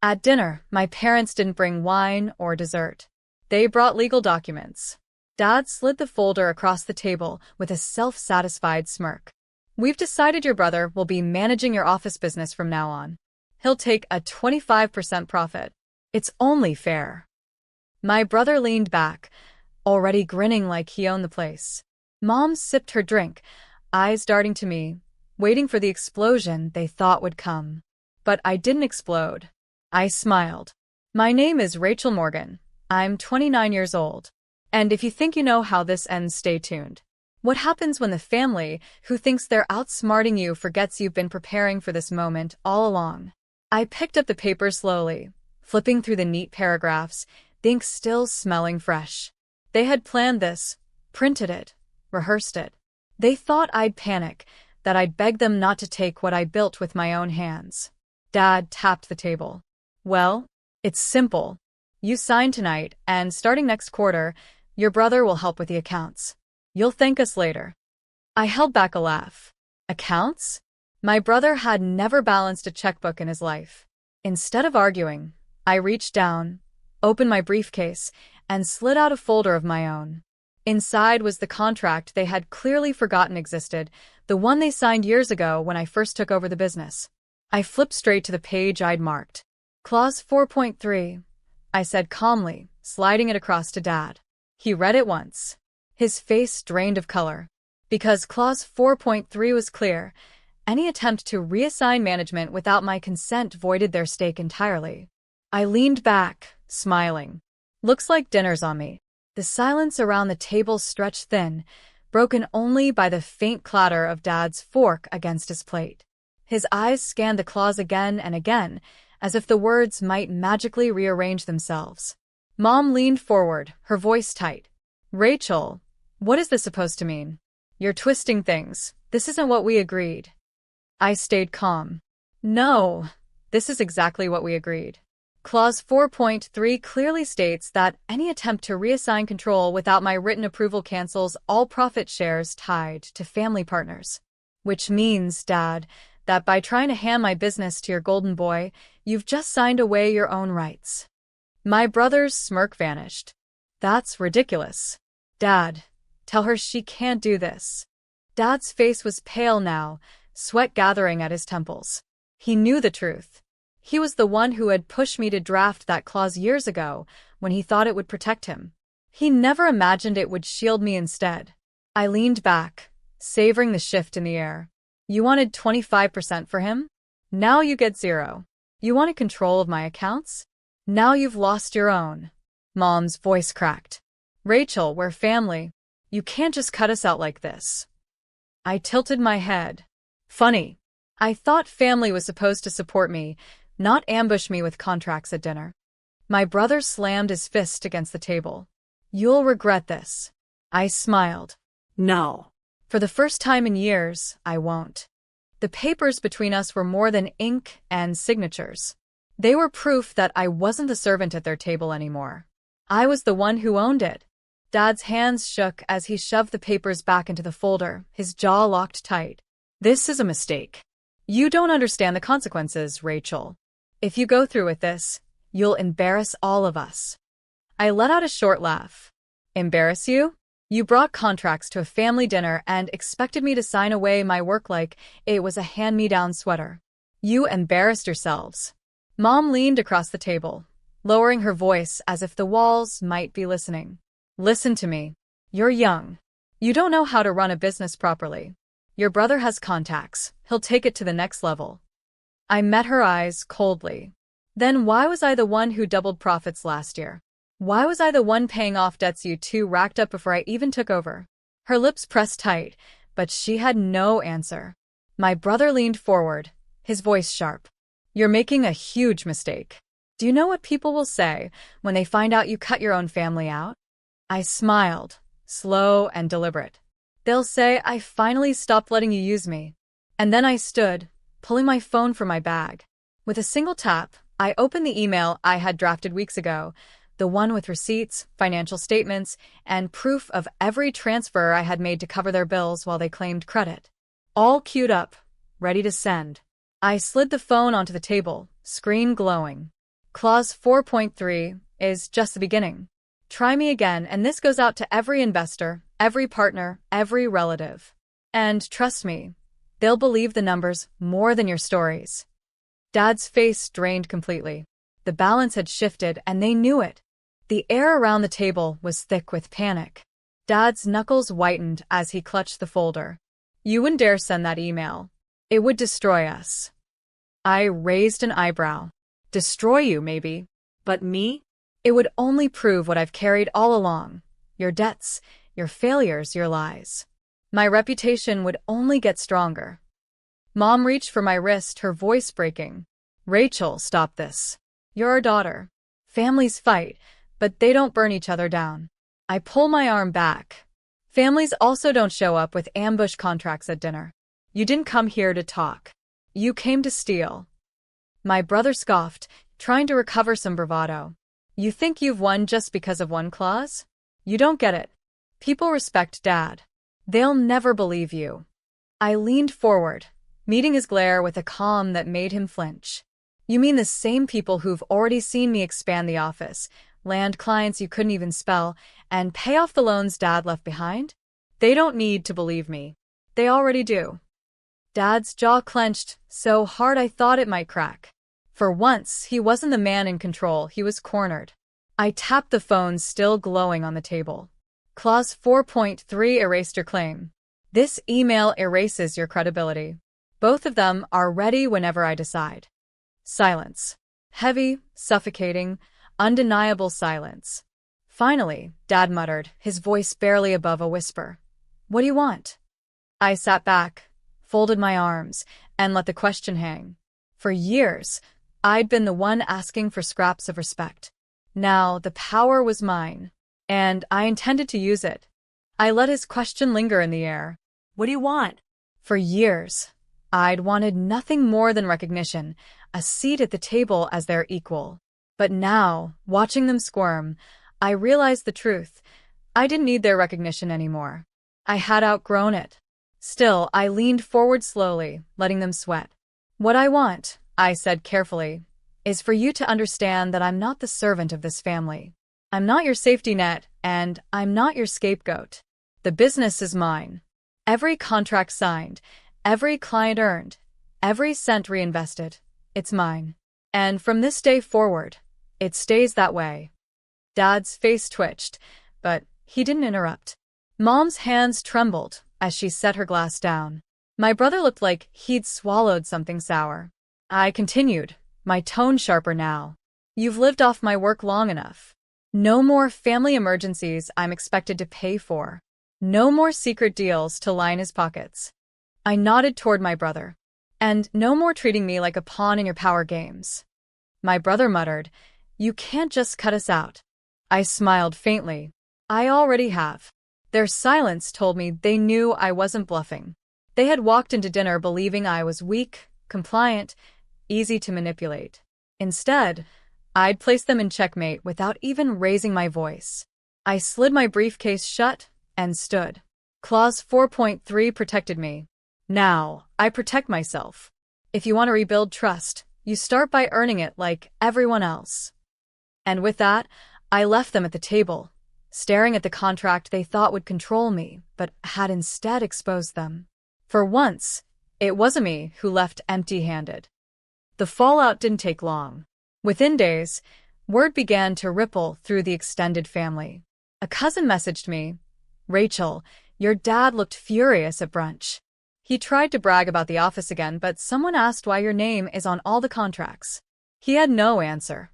At dinner, my parents didn't bring wine or dessert. They brought legal documents. Dad slid the folder across the table with a self-satisfied smirk. We've decided your brother will be managing your office business from now on. He'll take a 25% profit. It's only fair. My brother leaned back, already grinning like he owned the place. Mom sipped her drink, eyes darting to me, waiting for the explosion they thought would come. But I didn't explode. I smiled. My name is Rachel Morgan. I'm 29 years old. And if you think you know how this ends, stay tuned. What happens when the family who thinks they're outsmarting you forgets you've been preparing for this moment all along? I picked up the paper slowly, flipping through the neat paragraphs, the ink still smelling fresh. They had planned this, printed it, rehearsed it. They thought I'd panic, that I'd beg them not to take what I built with my own hands. Dad tapped the table. Well, it's simple. You sign tonight, and starting next quarter, your brother will help with the accounts. You'll thank us later. I held back a laugh. Accounts? My brother had never balanced a checkbook in his life. Instead of arguing, I reached down, opened my briefcase, and slid out a folder of my own. Inside was the contract they had clearly forgotten existed, the one they signed years ago when I first took over the business. I flipped straight to the page I'd marked. Clause 4.3, I said calmly, sliding it across to Dad. He read it once. His face drained of color. Because Clause 4.3 was clear, any attempt to reassign management without my consent voided their stake entirely. I leaned back, smiling. Looks like dinner's on me. The silence around the table stretched thin, broken only by the faint clatter of Dad's fork against his plate. His eyes scanned the clause again and again, as if the words might magically rearrange themselves. Mom leaned forward, her voice tight. Rachel, what is this supposed to mean? You're twisting things. This isn't what we agreed. I stayed calm. No, this is exactly what we agreed. Clause 4.3 clearly states that any attempt to reassign control without my written approval cancels all profit shares tied to family partners. Which means, Dad, that by trying to hand my business to your golden boy, you've just signed away your own rights. My brother's smirk vanished. That's ridiculous. Dad, tell her she can't do this. Dad's face was pale now, sweat gathering at his temples. He knew the truth. He was the one who had pushed me to draft that clause years ago when he thought it would protect him. He never imagined it would shield me instead. I leaned back, savoring the shift in the air. You wanted 25% for him? Now you get 0. You wanted control of my accounts? Now you've lost your own. Mom's voice cracked. Rachel, we're family. You can't just cut us out like this. I tilted my head. Funny. I thought family was supposed to support me, not ambush me with contracts at dinner. My brother slammed his fist against the table. You'll regret this. I smiled. No. For the first time in years, I won't. The papers between us were more than ink and signatures. They were proof that I wasn't the servant at their table anymore. I was the one who owned it. Dad's hands shook as he shoved the papers back into the folder, his jaw locked tight. This is a mistake. You don't understand the consequences, Rachel. If you go through with this, you'll embarrass all of us. I let out a short laugh. Embarrass you? You brought contracts to a family dinner and expected me to sign away my work like it was a hand-me-down sweater. You embarrassed yourselves. Mom leaned across the table, lowering her voice as if the walls might be listening. Listen to me. You're young. You don't know how to run a business properly. Your brother has contacts. He'll take it to the next level. I met her eyes coldly. Then why was I the one who doubled profits last year? Why was I the one paying off debts you two racked up before I even took over? Her lips pressed tight, but she had no answer. My brother leaned forward, his voice sharp. You're making a huge mistake. Do you know what people will say when they find out you cut your own family out? I smiled, slow and deliberate. They'll say I finally stopped letting you use me. And then I stood, pulling my phone from my bag. With a single tap, I opened the email I had drafted weeks ago, the one with receipts, financial statements, and proof of every transfer I had made to cover their bills while they claimed credit. All queued up, ready to send. I slid the phone onto the table, screen glowing. Clause 4.3 is just the beginning. Try me again, and this goes out to every investor, every partner, every relative. And trust me, they'll believe the numbers more than your stories. Dad's face drained completely. The balance had shifted, and they knew it. The air around the table was thick with panic. Dad's knuckles whitened as he clutched the folder. You wouldn't dare send that email. It would destroy us. I raised an eyebrow. Destroy you, maybe. But me? It would only prove what I've carried all along. Your debts, your failures, your lies. My reputation would only get stronger. Mom reached for my wrist, her voice breaking. Rachel, stop this. You're our daughter. Families fight, but they don't burn each other down. I pull my arm back. Families also don't show up with ambush contracts at dinner. You didn't come here to talk. You came to steal. My brother scoffed, trying to recover some bravado. You think you've won just because of one clause? You don't get it. People respect Dad. They'll never believe you. I leaned forward, meeting his glare with a calm that made him flinch. You mean the same people who've already seen me expand the office, land clients you couldn't even spell, and pay off the loans Dad left behind? They don't need to believe me. They already do. Dad's jaw clenched so hard I thought it might crack. For once, he wasn't the man in control, he was cornered. I tapped the phone still glowing on the table. Clause 4.3 erased your claim. This email erases your credibility. Both of them are ready whenever I decide. Silence. Heavy, suffocating, undeniable silence. Finally, Dad muttered, his voice barely above a whisper. What do you want? I sat back, folded my arms, and let the question hang. For years, I'd been the one asking for scraps of respect. Now, the power was mine, and I intended to use it. I let his question linger in the air. What do you want? For years, I'd wanted nothing more than recognition, a seat at the table as their equal. But now, watching them squirm, I realized the truth. I didn't need their recognition anymore. I had outgrown it. Still, I leaned forward slowly, letting them sweat. What I want, I said carefully, is for you to understand that I'm not the servant of this family. I'm not your safety net, and I'm not your scapegoat. The business is mine. Every contract signed, every client earned, every cent reinvested, it's mine. And from this day forward, it stays that way. Dad's face twitched, but he didn't interrupt. Mom's hands trembled as she set her glass down. My brother looked like he'd swallowed something sour. I continued, my tone sharper now. You've lived off my work long enough. No more family emergencies I'm expected to pay for. No more secret deals to line his pockets. I nodded toward my brother. And no more treating me like a pawn in your power games. My brother muttered, You can't just cut us out. I smiled faintly. I already have. Their silence told me they knew I wasn't bluffing. They had walked into dinner believing I was weak, compliant, easy to manipulate. Instead, I'd placed them in checkmate without even raising my voice. I slid my briefcase shut and stood. Clause 4.3 protected me. Now, I protect myself. If you want to rebuild trust, you start by earning it like everyone else. And with that, I left them at the table, staring at the contract they thought would control me, but had instead exposed them. For once, it wasn't me who left empty-handed. The fallout didn't take long. Within days, word began to ripple through the extended family. A cousin messaged me, Rachel, your dad looked furious at brunch. He tried to brag about the office again, but someone asked why your name is on all the contracts. He had no answer.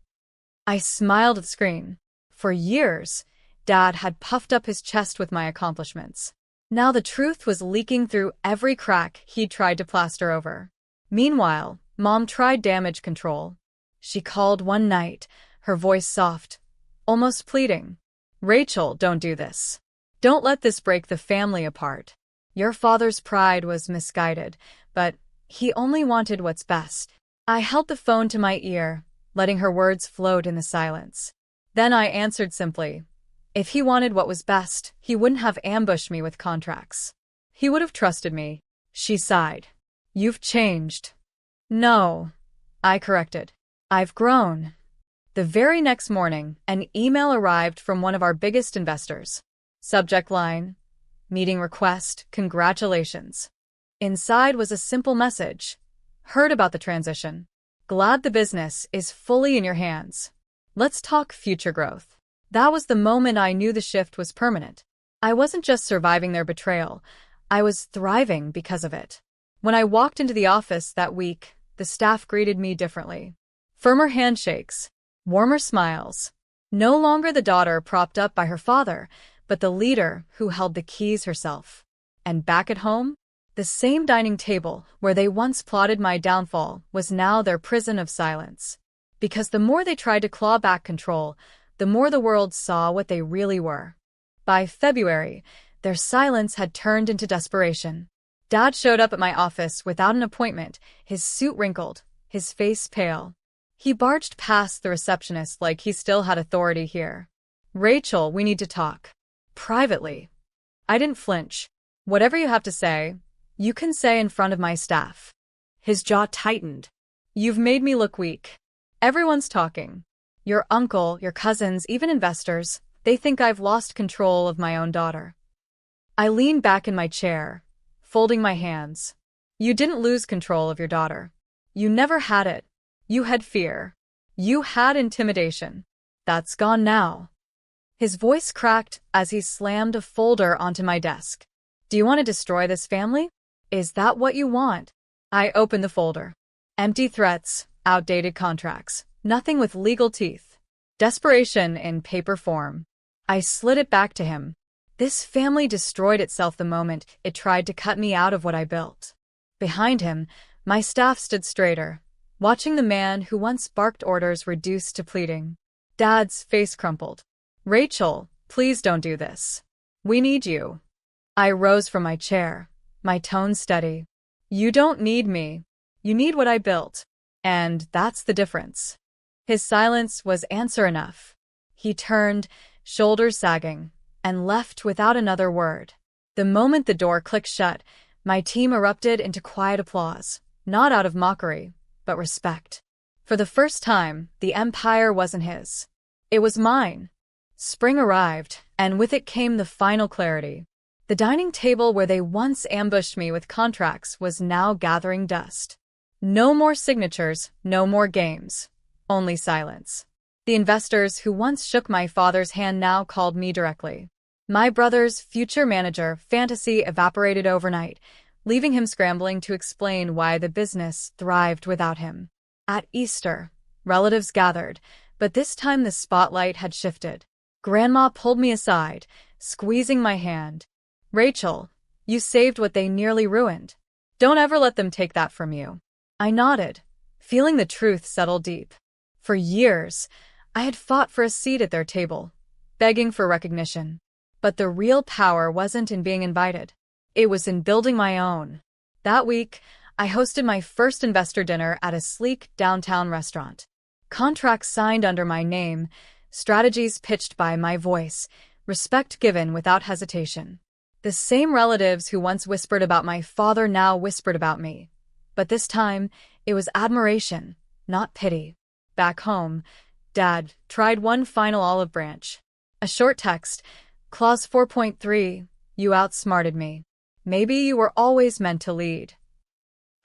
I smiled at the screen. For years, Dad had puffed up his chest with my accomplishments. Now the truth was leaking through every crack he'd tried to plaster over. Meanwhile, Mom tried damage control. She called one night, her voice soft, almost pleading. Rachel, don't do this. Don't let this break the family apart. Your father's pride was misguided, but he only wanted what's best. I held the phone to my ear, letting her words float in the silence. Then I answered simply. If he wanted what was best, he wouldn't have ambushed me with contracts. He would have trusted me. She sighed. You've changed. No, I corrected. I've grown. The very next morning, an email arrived from one of our biggest investors. Subject line: meeting request, congratulations. Inside was a simple message. Heard about the transition. Glad the business is fully in your hands. Let's talk future growth. That was the moment I knew the shift was permanent. I wasn't just surviving their betrayal, I was thriving because of it. When I walked into the office that week, the staff greeted me differently. Firmer handshakes, warmer smiles. No longer the daughter propped up by her father, but the leader who held the keys herself. And back at home, the same dining table where they once plotted my downfall was now their prison of silence. Because the more they tried to claw back control, the more the world saw what they really were. By February, their silence had turned into desperation. Dad showed up at my office without an appointment, his suit wrinkled, his face pale. He barged past the receptionist like he still had authority here. "Rachel, we need to talk. Privately." I didn't flinch. "Whatever you have to say, you can say in front of my staff." His jaw tightened. "You've made me look weak. Everyone's talking. Your uncle, your cousins, even investors, they think I've lost control of my own daughter." I leaned back in my chair, folding my hands. "You didn't lose control of your daughter. You never had it. You had fear. You had intimidation. That's gone now." His voice cracked as he slammed a folder onto my desk. "Do you want to destroy this family? Is that what you want?" I opened the folder. Empty threats, outdated contracts, nothing with legal teeth. Desperation in paper form. I slid it back to him. This family destroyed itself the moment it tried to cut me out of what I built. Behind him, my staff stood straighter, watching the man who once barked orders reduced to pleading. Dad's face crumpled. "Rachel, please don't do this. We need you." I rose from my chair, my tone steady. "You don't need me. You need what I built. And that's the difference." His silence was answer enough. He turned, shoulders sagging, and left without another word. The moment the door clicked shut, my team erupted into quiet applause, not out of mockery, but respect. For the first time, the empire wasn't his. It was mine. Spring arrived, and with it came the final clarity. The dining table where they once ambushed me with contracts was now gathering dust. No more signatures, no more games. Only silence. The investors who once shook my father's hand now called me directly. My brother's future manager fantasy evaporated overnight, leaving him scrambling to explain why the business thrived without him. At Easter, relatives gathered, but this time the spotlight had shifted. Grandma pulled me aside, squeezing my hand. "Rachel, you saved what they nearly ruined. Don't ever let them take that from you." I nodded, feeling the truth settle deep. For years, I had fought for a seat at their table, begging for recognition. But the real power wasn't in being invited. It was in building my own. That week, I hosted my first investor dinner at a sleek downtown restaurant. Contracts signed under my name, strategies pitched by my voice, respect given without hesitation. The same relatives who once whispered about my father now whispered about me. But this time, it was admiration, not pity. Back home, Dad tried one final olive branch. A short text, Clause 4.3, "You outsmarted me. Maybe you were always meant to lead."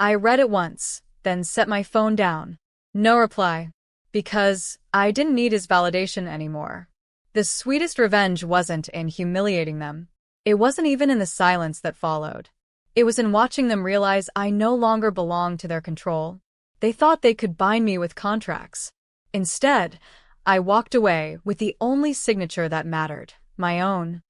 I read it once, then set my phone down. No reply. Because I didn't need his validation anymore. The sweetest revenge wasn't in humiliating them. It wasn't even in the silence that followed. It was in watching them realize I no longer belonged to their control. They thought they could bind me with contracts. Instead, I walked away with the only signature that mattered, my own.